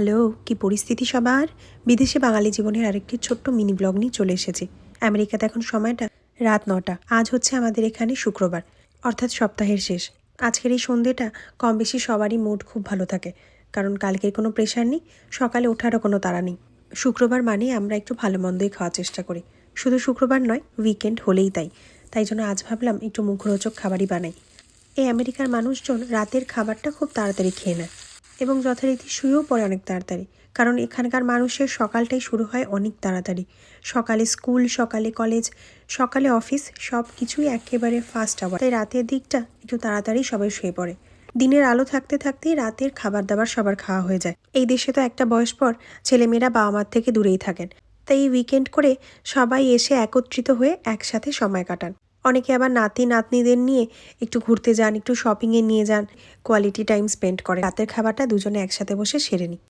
Hello, কি পরিস্থিতি সবার? বিদেশে বাঙালি জীবনের আরেকটি ছোট্ট মিনি ব্লগ নিয়ে চলে এসেছি। আমেরিকাতে এখন সময়টা রাত ৯টা। আজ হচ্ছে আমাদের এখানে শুক্রবার, অর্থাৎ সপ্তাহের শেষ। আজকের এই সন্ধ্যেটা কম বেশি সবারই মুড খুব ভালো থাকে, কারণ কালকের কোনো প্রেশার নেই, সকালে ওঠারও কোনো তাড়া নেই। শুক্রবার মানে আমরা একটু ভালো মন্দই খাওয়ার চেষ্টা করি। শুধু শুক্রবার নয়, উইকেন্ড হলেই তাই জন্য আজ ভাবলাম একটু মুখরোচক খাবারই বানাই। এই আমেরিকার মানুষজন রাতের খাবারটা খুব তাড়াতাড়ি খেয়ে নেয় এবং যথারীতি শুয়েও পড়ে অনেক তাড়াতাড়ি, কারণ এখানকার মানুষের সকালটাই শুরু হয় অনেক তাড়াতাড়ি। সকালে স্কুল, সকালে কলেজ, সকালে অফিস, সব কিছুই একেবারে ফাস্ট আওয়ার, তাই রাতের দিকটা একটু তাড়াতাড়ি সবাই শুয়ে পড়ে। দিনের আলো থাকতে থাকতেই রাতের খাবার দাবার সবার খাওয়া হয়ে যায়। এই দেশে তো একটা বয়স পর ছেলেমেয়েরা বাবা মার থেকে দূরেই থাকেন, তাই এই উইকেন্ড করে সবাই এসে একত্রিত হয়ে একসাথে সময় কাটান। অনেকে আবার নাতি নাতনিদের নিয়ে একটু ঘুরতে যান, একটু শপিংয়ে নিয়ে যান, কোয়ালিটি টাইম স্পেন্ড করে। রাতের খাবারটা দুজনে একসাথে বসে সেরে নিই।